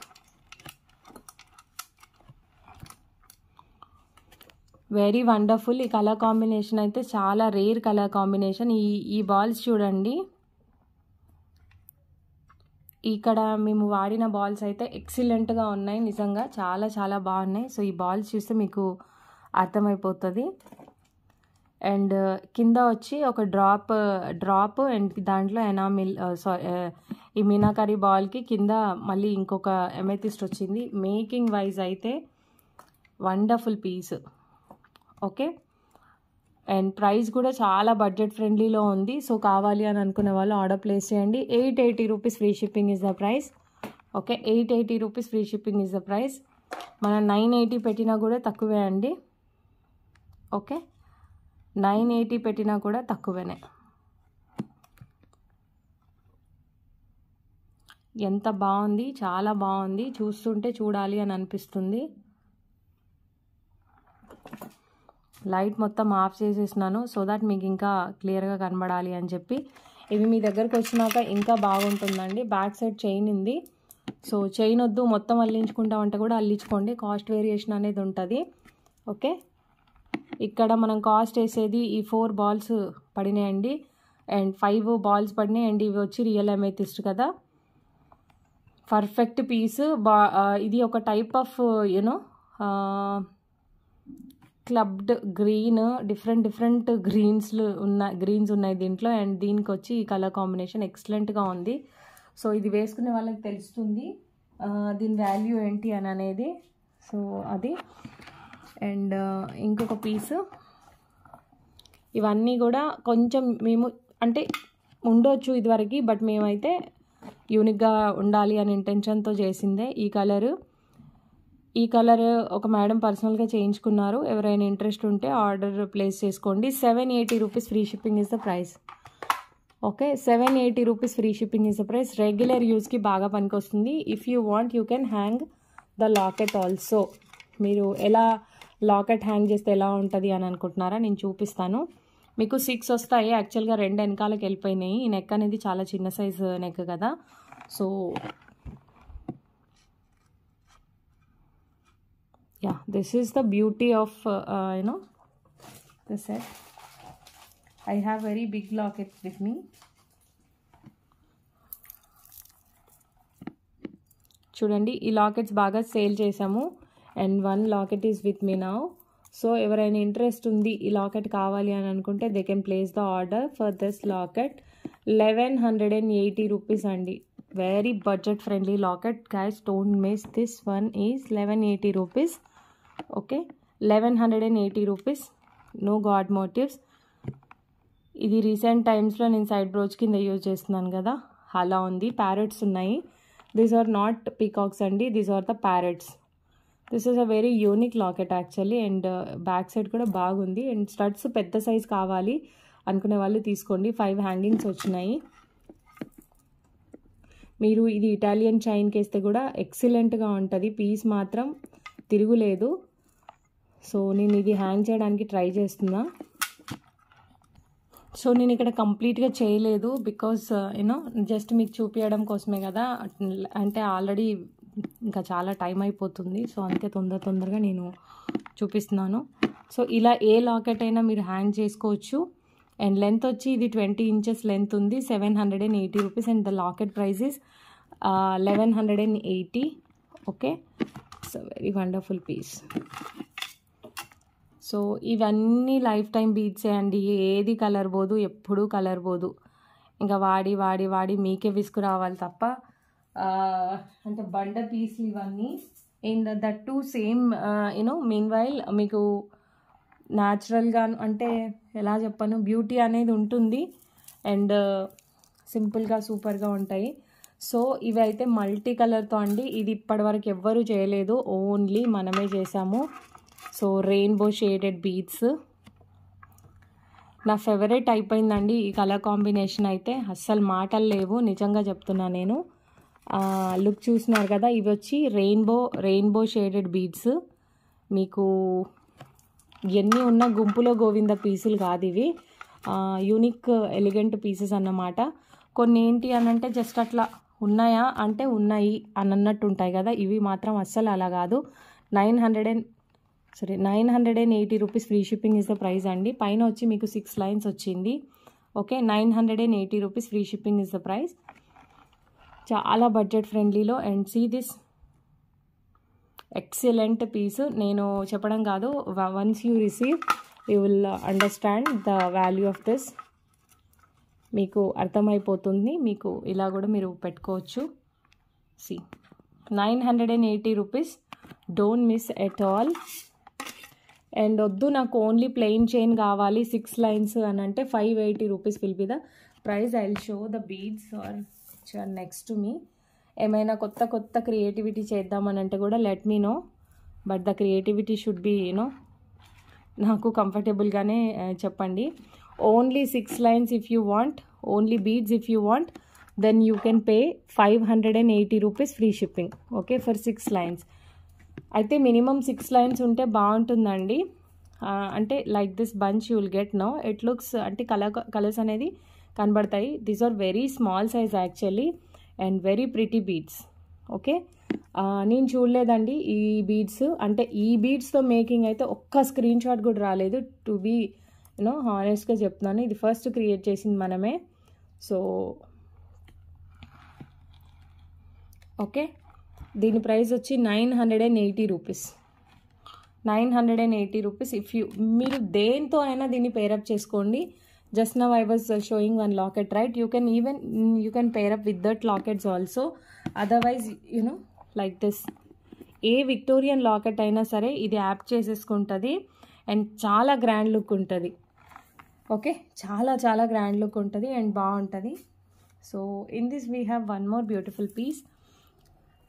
Very wonderful. ఈ కలర్ కాంబినేషన్ అయితే చాలా రేర్ కలర్ కాంబినేషన్. ఈ బాల్స్ చూడండి, ఇక్కడ మేము వాడిన బాల్స్ అయితే ఎక్సలెంట్గా ఉన్నాయి. నిజంగా చాలా చాలా బాగున్నాయి. సో ఈ బాల్స్ చూస్తే మీకు అర్థమైపోతుంది. అండ్ కింద వచ్చి ఒక డ్రాప్ అండ్ దాంట్లో ఎనామిల్ ఈ మీనాకరీ బాల్కి కింద మళ్ళీ ఇంకొక ఎమెథిస్ట్ వచ్చింది. మేకింగ్ వైజ్ అయితే wonderful piece. Okay, and price కూడా చాలా బడ్జెట్ ఫ్రెండ్లీలో ఉంది. సో కావాలి అని అనుకునే వాళ్ళు ఆర్డర్ ప్లేస్ చేయండి. 880 rupees free shipping is the price. Okay, 880 rupees free shipping is the price. మనం 980 పెట్టినా కూడా తక్కువే అండి. ఓకే, 980 పెట్టినా కూడా తక్కువేనే. ఎంత బాగుంది, చాలా బాగుంది. చూస్తుంటే చూడాలి అని అనిపిస్తుంది. లైట్ మొత్తం ఆఫ్ చేసేసినాను సో దట్ మీకు ఇంకా క్లియర్గా కనబడాలి అని చెప్పి. ఇవి మీ దగ్గరకు వచ్చినాక ఇంకా బాగుంటుందండి. బ్యాక్ సైడ్ చైన్ ఉంది. సో చైన్ వద్దు మొత్తం అల్లించుకుంటామంటే కూడా అల్లించుకోండి, కాస్ట్ వేరియేషన్ అనేది ఉంటుంది. ఓకే, ఇక్కడ మనం కాస్ట్ వేసేది ఈ 4 బాల్స్ పడినాయండి అండ్ 5 బాల్స్ పడినాయి అండ్ ఇవి వచ్చి రియల్ అమెథిస్ట్ కదా. Perfect piece. ఇది ఒక type of you know clubbed green, different greens ఉన్నాయి దీంట్లో అండ్ దీనికి వచ్చి ఈ కలర్ కాంబినేషన్ ఎక్సలెంట్గా ఉంది. సో ఇది వేసుకునే వాళ్ళకి తెలుస్తుంది దీని వాల్యూ ఏంటి అని అనేది. సో అది అండ్ ఇంకొక పీస్. ఇవన్నీ కూడా కొంచెం మేము అంటే ఉండొచ్చు ఇదివరకు, బట్ మేమైతే యూనిక్గా ఉండాలి అని ఇంటెన్షన్తో చేసిందే. ఈ కలర్ ఒక మేడం పర్సనల్గా చేయించుకున్నారు. ఎవరైనా ఇంట్రెస్ట్ ఉంటే ఆర్డర్ ప్లేస్ చేసుకోండి. 780 rupees free shipping is the price. Okay, 780 rupees free shipping is the price. Regular యూస్కి బాగా పనికొస్తుంది. If you want you can hang the locket also. మీరు ఎలా లాకెట్ హ్యాంగ్ చేస్తే ఎలా ఉంటుంది అని అనుకుంటున్నారా, నేను చూపిస్తాను. మీకు 6 వస్తాయి. యాక్చువల్గా 2 వెనకాలకి వెళ్ళిపోయినాయి. ఈ నెక్ అనేది చాలా చిన్న సైజు నెక్ కదా. So yeah, this is the beauty of the set. I have very big lockets with me. చూడండి, ఈ లాకెట్స్ బాగా సేల్ చేసాము and 1 locket is with me now. So ఎవరైనా ఇంట్రెస్ట్ ఉంది ఈ లాకెట్ కావాలి అని అనుకుంటే they can place the order for this locket. 1180 rupees అండి. Very budget friendly locket guys, don't miss. This one is 1180 rupees. Okay, 1180 rupees. No god motives. ఇది recent టైమ్స్లో నేను సైడ్ బ్రోచ్ కింద యూజ్ చేస్తున్నాను కదా, అలా ఉంది. ప్యారెట్స్ ఉన్నాయి. దీస్ ఆర్ నాట్ పీకాక్స్ అండి, these are the parrots. This is a very unique locket actually and back side కూడా బాగుంది. అండ్ స్టడ్స్ పెద్ద సైజ్ కావాలి అనుకునే వాళ్ళు తీసుకోండి. 5 హ్యాంగింగ్స్ వచ్చినాయి. మీరు ఇది ఇటాలియన్ చైన్కి వేస్తే కూడా ఎక్సలెంట్గా ఉంటుంది. పీస్ మాత్రం తిరుగులేదు. సో నేను ఇది హ్యాంగ్ చేయడానికి ట్రై చేస్తున్నా. సో నేను ఇక్కడ కంప్లీట్గా చేయలేదు బికాస్ యూనో జస్ట్ మీకు చూపించడం కోసమే కదా. అంటే ఆల్రెడీ ఇంకా చాలా టైం అయిపోతుంది. సో అంతే తొందరగా నేను చూపిస్తున్నాను. సో ఇలా ఏ లాకెట్ అయినా మీరు హ్యాంగ్ చేసుకోవచ్చు. అండ్ లెంత్ వచ్చి ఇది 20 ఇంచెస్ లెంత్ ఉంది. 780 rupees and the locket price is 1180. Okay, it's a very wonderful piece. So ఇవన్నీ లైఫ్ టైం బీడ్సే అండి. ఏది కలర్ పోదు, ఎప్పుడూ కలర్ పోదు. ఇంకా వాడి మీకే విసుగు రావాలి తప్ప. అంటే బండ పీస్లు ఇవన్నీ. And that to same mean while మీకు న్యాచురల్గా అంటే ఎలా చెప్పను, బ్యూటీ అనేది ఉంటుంది అండ్ సింపుల్గా సూపర్గా ఉంటాయి. సో ఇవి అయితే మల్టీ కలర్తో అండి. ఇది ఇప్పటివరకు ఎవ్వరూ చేయలేదు, ఓన్లీ మనమే చేసాము. సో రెయిన్బో షేడెడ్ బీడ్స్ నా ఫేవరెట్ అయిపోయిందండి. ఈ కలర్ కాంబినేషన్ అయితే అస్సలు మాటలు లేవు, నిజంగా చెప్తున్నా నేను. లుక్ చూస్తున్నారు కదా, ఇవి వచ్చి రెయిన్బో షేడెడ్ బీడ్స్. మీకు ఎన్ని ఉన్న గుంపులో గోవింద పీసులు కాదు ఇవి. యూనిక్ ఎలిగెంట్ పీసెస్ అన్నమాట. కొన్ని ఏంటి అని అంటే జస్ట్ అట్లా ఉన్నాయా అంటే ఉన్నాయి అని అన్నట్టు ఉంటాయి కదా. ఇవి మాత్రం అస్సలు అలా కాదు. 980 rupees free shipping is the price అండి. పైన వచ్చి మీకు 6 లైన్స్ వచ్చింది. Okay, 980 rupees free shipping is the price. చాలా బడ్జెట్ ఫ్రెండ్లీలో. And see this excellent piece. నేను చెప్పడం కాదు, once you receive you will understand the value of this. మీకు అర్థమైపోతుంది. మీకు ఇలా కూడా మీరు పెట్టుకోవచ్చు. See 980 rupees, don't miss at all. And వద్దు నాకు ఓన్లీ ప్లెయిన్ చైన్ కావాలి 6 లైన్స్ అని అంటే 580 rupees will be the price. I will show the beads are next to me. ఏమైనా కొత్త క్రియేటివిటీ చేద్దామని అంటే కూడా let me know, but the creativity should be నాకు కంఫర్టబుల్గానే చెప్పండి. Only 6 lines if you want, only beads if you want, then you can pay 580 rupees free shipping. Okay, for 6 lines. అయితే minimum 6 lines ఉంటే బాగుంటుందండి. అంటే like this bunch you will get no. It looks అంటే colours అనేది కనబడతాయి. These are very small size actually and very pretty beads. Okay, నేను చూడలేదండి ఈ బీడ్స్. అంటే ఈ బీడ్స్తో మేకింగ్ అయితే ఒక్క స్క్రీన్ షాట్ కూడా రాలేదు. టు బీ హానెస్ట్గా చెప్తున్నాను, ఇది ఫస్ట్ క్రియేట్ చేసింది మనమే. సో ఓకే, దీని ప్రైస్ వచ్చి 980 రూపీస్. 980 రూపీస్. మీరు దేంతో అయినా దీన్ని పేరప్ చేసుకోండి. Just now I was showing one locket, right? You can pair up with that lockets also. Otherwise, like this. ఏ విక్టోరియన్ లాకెట్ అయినా సరే ఇది యాప్ చేసేసుకుంటుంది అండ్ చాలా గ్రాండ్ లుక్ ఉంటుంది. ఓకే, చాలా చాలా గ్రాండ్ లుక్ ఉంటుంది అండ్ బాగుంటుంది. So in this we have one more beautiful piece.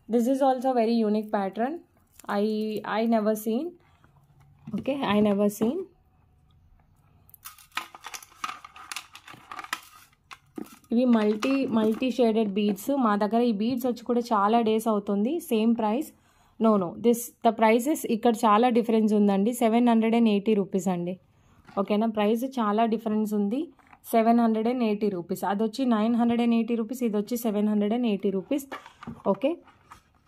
This is also very unique pattern. I never seen. Okay, I never seen. ఇవి మల్టీ షేడెడ్ బీడ్స్. మా దగ్గర ఈ beads వచ్చి కూడా చాలా డేస్ అవుతుంది. Same price. No the prices ఇక్కడ చాలా డిఫరెన్స్ ఉందండి. 780 రూపీస్ అండి. ఓకేనా, ప్రైస్ చాలా డిఫరెన్స్ ఉంది. 780 రూపీస్. అది వచ్చి 980 రూపీస్, ఇది వచ్చి 780 రూపీస్. ఓకే,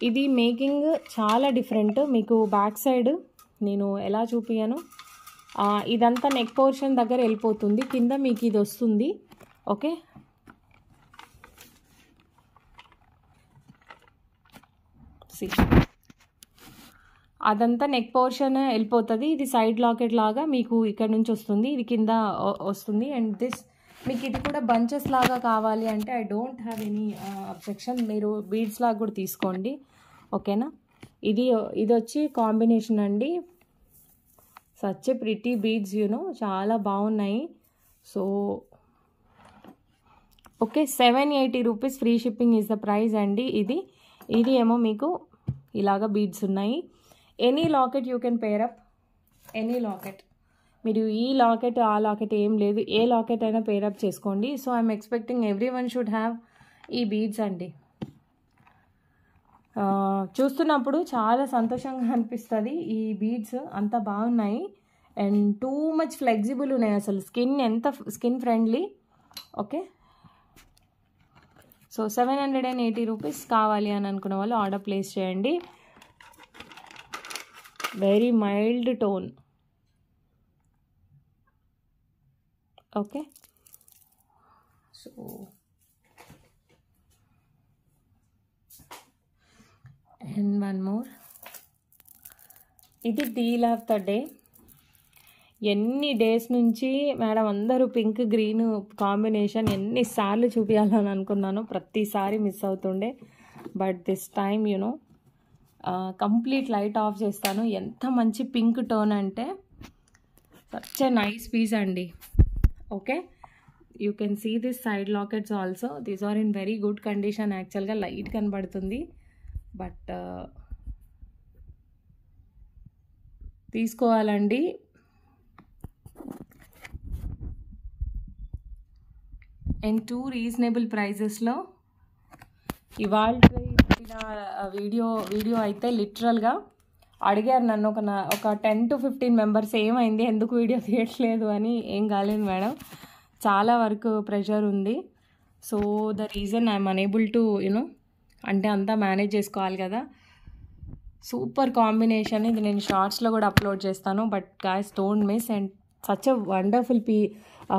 ఇది మేకింగ్ చాలా డిఫరెంట్. మీకు బ్యాక్ సైడ్ నేను ఎలా చూపించాను, ఇదంతా నెక్ పోర్షన్ దగ్గర వెళ్ళిపోతుంది, కింద మీకు ఇది వస్తుంది. ఓకే, అదంతా నెక్ పోర్షన్ వెళ్ళిపోతుంది. ఇది సైడ్ లాకెట్ లాగా మీకు ఇక్కడ నుంచి వస్తుంది, ఇది కింద వస్తుంది. అండ్ దిస్ మీకు ఇది కూడా బంచెస్ లాగా కావాలి అంటే I don't have any objection. మీరు బీడ్స్ లాగా కూడా తీసుకోండి. ఓకేనా, ఇది వచ్చి కాంబినేషన్ అండి. సచ్ ప్రిటీ బీడ్స్ చాలా బాగున్నాయి. So okay, 780 rupees. Free shipping is the price అండి. ఇది ఏమో మీకు ఇలాగ బీడ్స్ ఉన్నాయి. Any locket you can pair up, any locket. మీరు ఈ లాకెట్ ఆ లాకెట్ ఏం లేదు, ఏ లాకెట్ అయినా పేరప్ చేసుకోండి. So I'm expecting every one should have ఈ బీడ్స్ అండి. చూస్తున్నప్పుడు చాలా సంతోషంగా అనిపిస్తుంది. ఈ బీడ్స్ అంత బాగున్నాయి అండ్ టూ మచ్ ఫ్లెక్సిబుల్ ఉన్నాయి. అసలు skin friendly. Okay, so 780 rupees కావాలి అని అనుకున్న వాళ్ళు ఆర్డర్ ప్లేస్ చేయండి. Very mild tone. Okay, so and one more. ఇది డీల్ ఆఫ్ ద డే. ఎన్ని డేస్ నుంచి మేడం అందరూ పింక్ గ్రీన్ కాంబినేషన్ ఎన్నిసార్లు చూపించాలని అనుకున్నాను, ప్రతిసారి మిస్ అవుతుండే. But this time complete light off చేస్తాను. ఎంత మంచి పింక్ టోన్ అంటే సచ్ ఎ నైస్ పీస్ అండి. Okay, you can see this side lockets also. These are in very good condition. యాక్చువల్గా లైట్ కనబడుతుంది బట్ తీసుకోవాలండి. అండ్ టూ రీజనబుల్ ప్రైజెస్లో. ఇవాళ పెట్టిన వీడియో అయితే లిటరల్గా అడిగారు నన్ను ఒక 10 to 15 మెంబర్స్ ఏమైంది, ఎందుకు వీడియో తీయట్లేదు అని. ఏం కాలేదు మేడం, చాలా వర్క్ ప్రెషర్ ఉంది. So the reason I'm unable to అంటే అంతా మేనేజ్ చేసుకోవాలి కదా. Super combination. ఇది నేను షార్ట్స్లో కూడా అప్లోడ్ చేస్తాను. But guys don't miss. And such a wonderful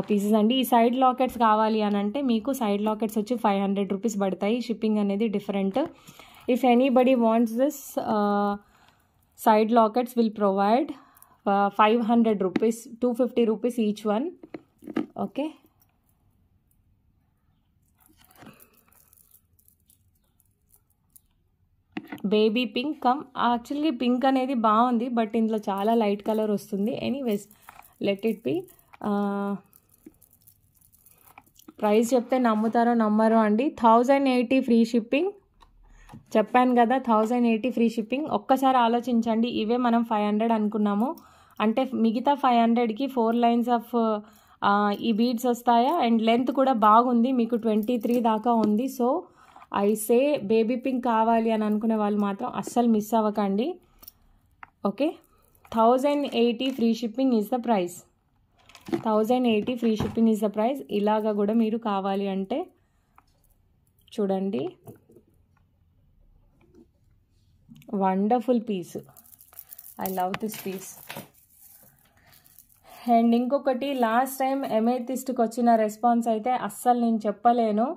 pieces అండి. ఈ సైడ్ లాకెట్స్ కావాలి అని అంటే మీకు సైడ్ లాకెట్స్ వచ్చి 500 రూపీస్ పడతాయి. షిప్పింగ్ అనేది different. If anybody wants this side lockets will provide 500 rupees, 250 rupees each one. Okay, baby pink actually pink అనేది బాగుంది బట్ ఇందులో చాలా లైట్ కలర్ వస్తుంది. Anyways let it be. Price చెప్తే నమ్ముతారో నమ్మరో అండి. 1080 ఫ్రీ షిప్పింగ్ చెప్పాను కదా. 1080 ఫ్రీ షిప్పింగ్. ఒక్కసారి ఆలోచించండి, ఇవే మనం 500 అనుకున్నాము అంటే మిగతా 500కి 4 లైన్స్ ఆఫ్ ఈ బీడ్స్ వస్తాయా. అండ్ లెంత్ కూడా బాగుంది, మీకు 23 దాకా ఉంది. So I say baby pink కావాలి అని అనుకునే వాళ్ళు మాత్రం అస్సలు మిస్ అవ్వకండి. Okay, 1080 free shipping is the price. 1080 free shipping is the price. ఇలాగా కూడా మీరు కావాలి అంటే చూడండి, wonderful piece. I love this piece. And ఇంకొకటి, లాస్ట్ టైం ఎమేథిస్ట్కి వచ్చిన రెస్పాన్స్ అయితే అస్సలు నేను చెప్పలేను.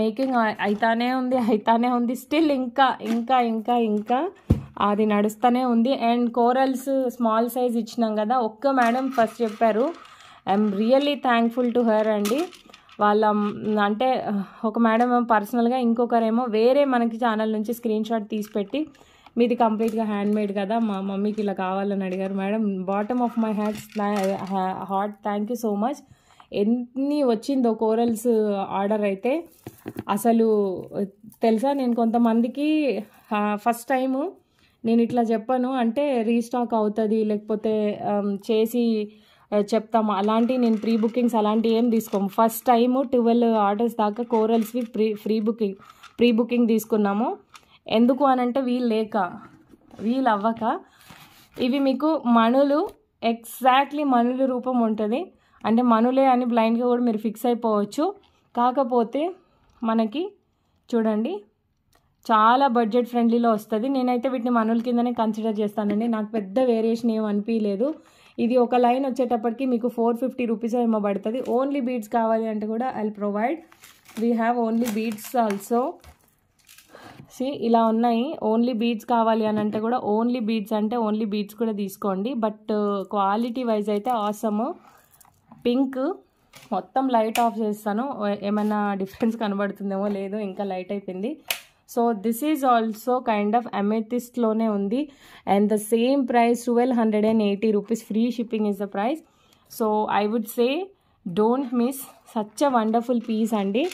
మేకింగ్ అయితానే ఉంది స్టిల్ ఇంకా ఇంకా ఇంకా ఇంకా అది నడుస్తూనే ఉంది. అండ్ కోరల్స్ స్మాల్ సైజ్ ఇచ్చినాం కదా, ఒక్క మేడం ఫస్ట్ చెప్పారు. I'm really thankful to her అండి. వాళ్ళ అంటే ఒక మేడం పర్సనల్గా, ఇంకొకరేమో వేరే మనకి ఛానల్ నుంచి స్క్రీన్ షాట్ తీసి పెట్టి మీది కంప్లీట్గా హ్యాండ్ మేడ్ కదా, మా మమ్మీకి ఇలా కావాలని అడిగారు. Madam bottom of my heart thank you so much. ఎన్ని వచ్చిందో కోరల్స్ ఆర్డర్ అయితే అసలు తెలుసా, నేను కొంతమందికి ఫస్ట్ టైము నేను ఇట్లా చెప్పాను అంటే రీస్టాక్ అవుతుంది లేకపోతే చేసి చెప్తాము, అలాంటి నేను ప్రీ బుకింగ్స్ అలాంటివి ఏం తీసుకోము. ఫస్ట్ టైము 12 ఆర్డర్స్ దాకా కోరల్స్వి ప్రీ బుకింగ్ తీసుకున్నాము. ఎందుకు అనంటే వీలు అవ్వక. ఇవి మీకు మణులు, ఎగ్జాక్ట్లీ మణుల రూపం ఉంటుంది. అంటే మణులే అని బ్లైండ్గా కూడా మీరు ఫిక్స్ అయిపోవచ్చు. కాకపోతే మనకి చూడండి చాలా బడ్జెట్ ఫ్రెండ్లీలో వస్తుంది. నేనైతే వీటిని మణుల కిందనే కన్సిడర్ చేస్తానండి. నాకు పెద్ద వేరియేషన్ ఏం అనిపించలేదు. ఇది ఒక లైన్ వచ్చేటప్పటికి మీకు 450 రూపీస్ ఏమో పడుతుంది. ఓన్లీ బీడ్స్ కావాలి అంటే కూడా I provide. We have only beads also. ఇలా ఉన్నాయి. ఓన్లీ బీడ్స్ కావాలి అని అంటే కూడా ఓన్లీ బీడ్స్ అంటే ఓన్లీ బీడ్స్ కూడా తీసుకోండి. బట్ క్వాలిటీ వైజ్ అయితే ఆసమ్. పింక్ మొత్తం లైట్ ఆఫ్ చేస్తాను, ఏమైనా డిఫరెన్స్ కనబడుతుందేమో, లేదు ఇంకా లైట్ అయిపోయింది. So this is also kind of అమెథిస్ట్లోనే ఉంది. And the same price 1280 rupees. Free shipping is the price. So I would say don't miss such a wonderful piece అండి.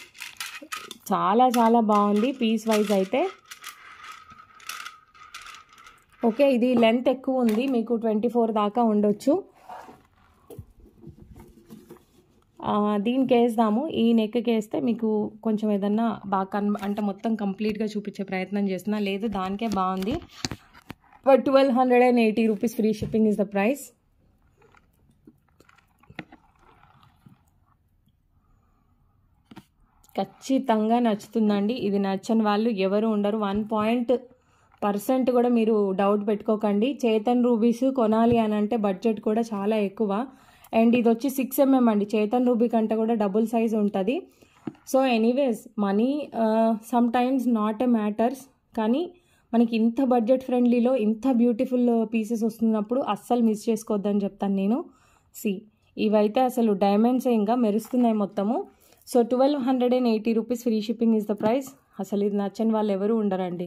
చాలా చాలా బాగుంది పీస్ వైజ్ అయితే. ఓకే, ఇది లెంత్ ఎక్కువ ఉంది, మీకు 24 దాకా ఉండొచ్చు. దీనికి వేద్దాము, ఈ నెక్కి వేస్తే మీకు కొంచెం ఏదన్నా బాగా అంటే మొత్తం కంప్లీట్గా చూపించే ప్రయత్నం చేస్తున్నా, లేదు దానికే బాగుంది. But 1280 rupees free shipping is the price. ఖచ్చితంగా నచ్చుతుందండి. ఇది నచ్చని వాళ్ళు ఎవరు ఉండరు. 1% కూడా మీరు డౌట్ పెట్టుకోకండి. చేతన్ రూబీస్ కొనాలి అని అంటే బడ్జెట్ కూడా చాలా ఎక్కువ. అండ్ ఇది వచ్చి 6mm అండి. చేతన్ రూబీ కంటే కూడా డబుల్ సైజ్ ఉంటుంది. So anyways money some times not a matters, కానీ మనకి ఇంత బడ్జెట్ ఫ్రెండ్లీలో ఇంత బ్యూటిఫుల్ పీసెస్ వస్తున్నప్పుడు అస్సలు మిస్ చేసుకోవద్దని చెప్తాను నేను. ఇవైతే అసలు డైమండ్స్ ఇంకా మెరుస్తున్నాయి మొత్తము. So 1280 rupees free shipping is the price. అసలు ఇది నచ్చని వాళ్ళు ఎవరు ఉండరండి.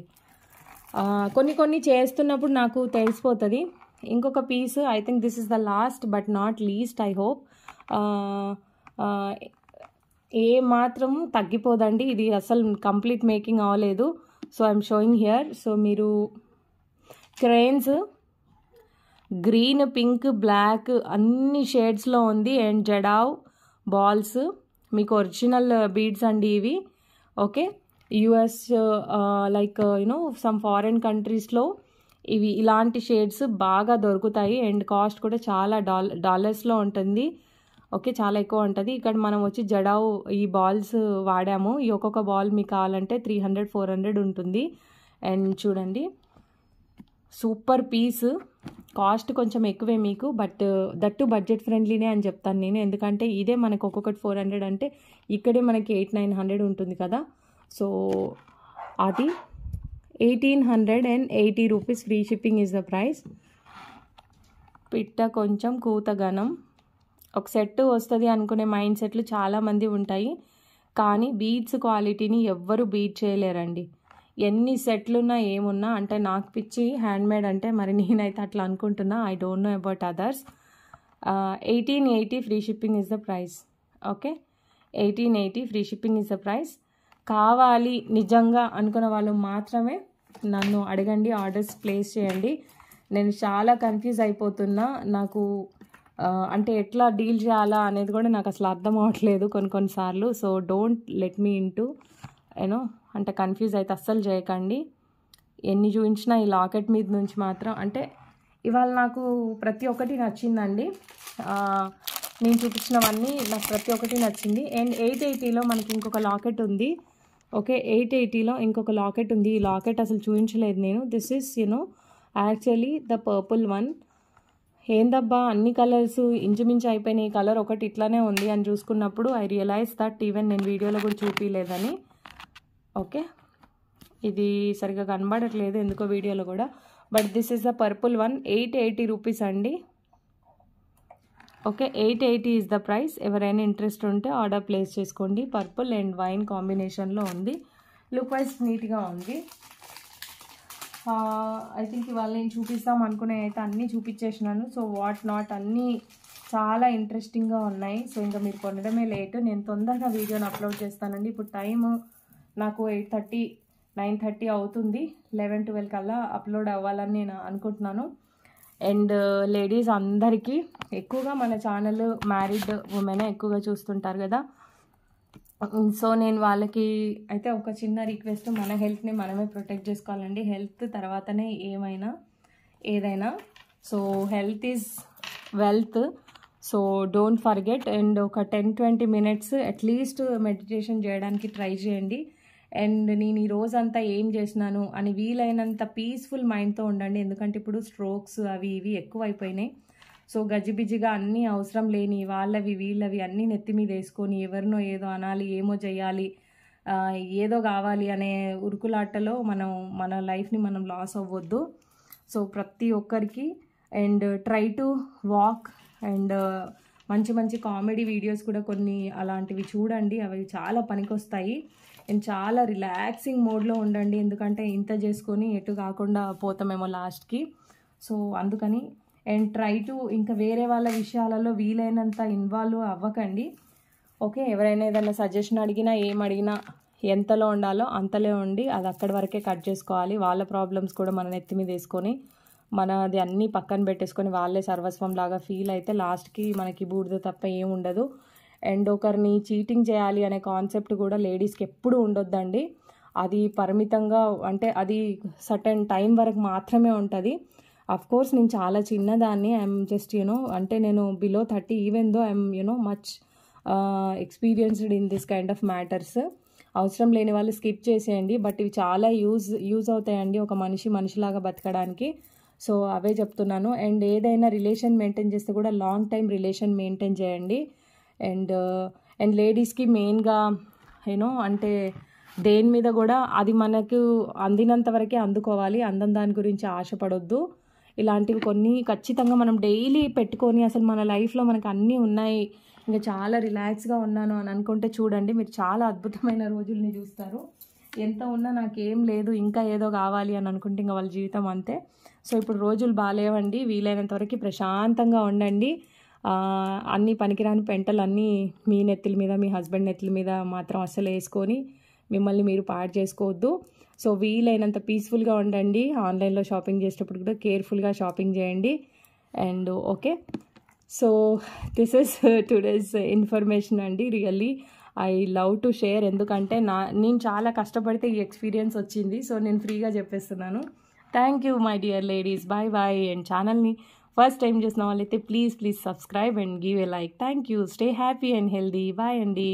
కొన్ని చేస్తున్నప్పుడు నాకు తెలిసిపోతుంది. ఇంకొక piece, I think this is the last but not least, I hope. ఏ మాత్రం తగ్గిపోదండి, ఇది అసలు కంప్లీట్ మేకింగ్ అవ్వలేదు. So I'm showing here. So మీరు క్రెయిన్స్ గ్రీన్, పింక్, బ్లాక్ అన్ని షేడ్స్లో ఉంది. అండ్ జడావ్ బాల్స్ మీకు ఒరిజినల్ బీడ్స్ అండి ఇవి. Okay, US like some foreign కంట్రీస్లో ఇవి ఇలాంటి షేడ్స్ బాగా దొరుకుతాయి. అండ్ కాస్ట్ కూడా చాలా డాలర్స్లో ఉంటుంది. ఓకే, చాలా ఎక్కువ ఉంటుంది. ఇక్కడ మనం వచ్చి జడావ్ ఈ బాల్స్ వాడాము. ఈ ఒక్కొక్క బాల్ మీకు కావాలంటే 300-400 ఉంటుంది. అండ్ చూడండి సూపర్ పీస్. కాస్ట్ కొంచెం ఎక్కువే మీకు, బట్ దట్టు బడ్జెట్ ఫ్రెండ్లీనే అని చెప్తాను నేను. ఎందుకంటే ఇదే మనకు ఒక్కొక్కటి 400 అంటే ఇక్కడే మనకి 800-900 ఉంటుంది కదా. సో అది 1880 rupees free shipping is the price. పిట్ట కొంచెం కూతగనం ఒక సెట్ వస్తుంది అనుకునే మైండ్ సెట్లు చాలామంది ఉంటాయి, కానీ బీడ్స్ క్వాలిటీని ఎవ్వరు బీట్ చేయలేరండి. ఎన్ని సెట్లున్నా ఏమున్నా, అంటే నాకు పిచ్చి హ్యాండ్మేడ్ అంటే, మరి నేనైతే అట్లా అనుకుంటున్నా. I don't know about others. 1880 free shipping is the price. Okay, 1880 free shipping is the price. కావాలి నిజంగా అనుకున్న వాళ్ళు మాత్రమే నన్ను అడగండి, ఆర్డర్స్ ప్లేస్ చేయండి. నేను చాలా కన్ఫ్యూజ్ అయిపోతున్నా. నాకు అంటే ఎట్లా డీల్ చేయాలా అనేది కూడా నాకు అసలు అర్థం అవ్వట్లేదు కొన్నిసార్లు. So don't let me into అంటే కన్ఫ్యూజ్ అయితే అస్సలు చేయకండి. ఎన్ని చూపించినా ఈ లాకెట్ మీద నుంచి మాత్రం, అంటే ఇవాళ నాకు ప్రతి ఒక్కటి నచ్చిందండి. నేను చూపించినవన్నీ నాకు ప్రతి ఒక్కటి నచ్చింది. అండ్ 880లో మనకి ఇంకొక లాకెట్ ఉంది. ఓకే 880లో ఇంకొక లాకెట్ ఉంది. ఈ లాకెట్ అసలు చూపించలేదు నేను. This is actually the purple one. ఏందబ్బా అన్ని కలర్స్ ఇంచుమించు అయిపోయినాయి, కలర్ ఒకటి ఇట్లానే ఉంది అని చూసుకున్నప్పుడు ఐ రియలైజ్ దట్ ఈవెన్ నేను వీడియోలో కూడా చూపించలేదని. ఓకే, ఇది సరిగ్గా కనబడట్లేదు ఎందుకో వీడియోలో కూడా. But this is the purple one. 880 rupees అండి. Okay, 880 is the price. ఎవరైనా ఇంట్రెస్ట్ ఉంటే ఆర్డర్ ప్లేస్ చేసుకోండి. పర్పుల్ అండ్ వైన్ కాంబినేషన్లో ఉంది. లుక్ వైజ్ నీట్గా ఉంది. ఐ థింక్ ఇవాళ నేను చూపిస్తాం అనుకునే అయితే అన్నీ చూపించేసినాను. సో వాట్ నాట్ అన్నీ చాలా ఇంట్రెస్టింగ్గా ఉన్నాయి. సో ఇంకా మీరు కొనడమే లేట్. నేను తొందరగా వీడియోని అప్లోడ్ చేస్తానండి. ఇప్పుడు టైము నాకు 8:30 9:30 అవుతుంది. 11-12 కల్లా అప్లోడ్ అవ్వాలని నేను అనుకుంటున్నాను. అండ్ లేడీస్ అందరికీ ఎక్కువగా మన ఛానల్ మ్యారీడ్ ఉమెనే ఎక్కువగా చూస్తుంటారు కదా. సో నేను వాళ్ళకి అయితే ఒక చిన్న రిక్వెస్ట్, మన హెల్త్ని మనమే ప్రొటెక్ట్ చేసుకోవాలండి. హెల్త్ తర్వాతనే ఏదైనా. So health is wealth. So don't forget. And ఒక 10-20 మినిట్స్ అట్లీస్ట్ మెడిటేషన్ చేయడానికి ట్రై చేయండి. అండ్ నేను ఈ రోజంతా ఏం చేసినాను అని వీలైనంత పీస్ఫుల్ మైండ్తో ఉండండి. ఎందుకంటే ఇప్పుడు స్ట్రోక్స్ అవి ఇవి ఎక్కువైపోయినాయి. సో గజిబిజిగా అన్నీ అవసరం లేని వాళ్ళవి వీళ్ళవి అన్నీ నెత్తి మీద వేసుకొని ఎవరినో ఏదో అనాలి, ఏమో చేయాలి, ఏదో కావాలి అనే ఉరుకులాటలో మన లైఫ్ని మనం లాస్ అవ్వద్దు. సో ప్రతి ఒక్కరికి and try to walk. And మంచి మంచి కామెడీ వీడియోస్ కూడా కొన్ని అలాంటివి చూడండి, అవి చాలా పనికొస్తాయి. అండ్ చాలా రిలాక్సింగ్ మోడ్లో ఉండండి, ఎందుకంటే ఇంత చేసుకొని ఎటు కాకుండా పోతామేమో లాస్ట్కి. సో అందుకని అండ్ ట్రై టు ఇంకా వేరే వాళ్ళ విషయాలలో వీలైనంత ఇన్వాల్వ్ అవ్వకండి. ఓకే, ఎవరైనా ఏదైనా సజెషన్ అడిగినా ఏమడిగినా ఎంతలో ఉండాలో అంతలో ఉండి అది అక్కడి వరకే కట్ చేసుకోవాలి. వాళ్ళ ప్రాబ్లమ్స్ కూడా మన నెత్తి మీద వేసుకొని మనది అన్నీ పక్కన పెట్టేసుకొని వాళ్ళే సర్వస్వం లాగా ఫీల్ అయితే లాస్ట్కి మనకి బూడిద తప్ప ఏముండదు. అండ్ ఒకరిని చీటింగ్ చేయాలి అనే కాన్సెప్ట్ కూడా లేడీస్కి ఎప్పుడు ఉండొద్దండి. అది పరిమితంగా, అంటే అది సర్టెన్ టైం వరకు మాత్రమే ఉంటుంది. కోర్స్ నేను చాలా చిన్నదాన్ని. ఐఎమ్ జస్ట్ అంటే నేను below 30 even though I'm much experienced in this kind of matters. అవసరం లేని వాళ్ళు స్కిప్ చేసేయండి. బట్ ఇవి చాలా యూజ్ అవుతాయండి ఒక మనిషిలాగా బతకడానికి. సో అవే చెప్తున్నాను. అండ్ ఏదైనా రిలేషన్ మెయింటైన్ చేస్తే కూడా లాంగ్ టైం రిలేషన్ మెయింటైన్ చేయండి. అండ్ లేడీస్కి మెయిన్గా అంటే దేని మీద కూడా అది మనకు అందినంత వరకే అందుకోవాలి, అందం దాని గురించి ఆశపడొద్దు. ఇలాంటివి కొన్ని ఖచ్చితంగా మనం డైలీ పెట్టుకొని అసలు మన లైఫ్లో మనకు అన్నీ ఉన్నాయి, ఇంకా చాలా రిలాక్స్గా ఉన్నాను అని అనుకుంటే చూడండి, మీరు చాలా అద్భుతమైన రోజుల్ని చూస్తారు. ఎంత ఉన్నా నాకేం లేదు ఇంకా ఏదో కావాలి అని అనుకుంటే ఇంకా వాళ్ళ జీవితం అంతే. సో ఇప్పుడు రోజులు బాగాలేవండి, వీలైనంత వరకు ప్రశాంతంగా ఉండండి. అన్నీ పనికిరాని పెంటలు అన్నీ మీ నెత్తుల మీద, మీ హస్బెండ్ నెత్తుల మీద మాత్రం అస్సలు వేసుకొని మిమ్మల్ని మీరు పాడు చేసుకోవద్దు. సో వీలైనంత పీస్ఫుల్గా ఉండండి. ఆన్లైన్లో షాపింగ్ చేసేటప్పుడు కూడా కేర్ఫుల్గా షాపింగ్ చేయండి. And okay, so this is today's information అండి. Really I love to share, ఎందుకంటే నేను చాలా కష్టపడితే ఈ ఎక్స్పీరియన్స్ వచ్చింది. సో నేను ఫ్రీగా చెప్పేస్తున్నాను. Thank you my dear ladies, bye bye. And ఛానల్ని ఫస్ట్ టైం చూసిన వాళ్ళైతే please subscribe and give a like. Thank you. Stay happy and healthy. Bye అండి.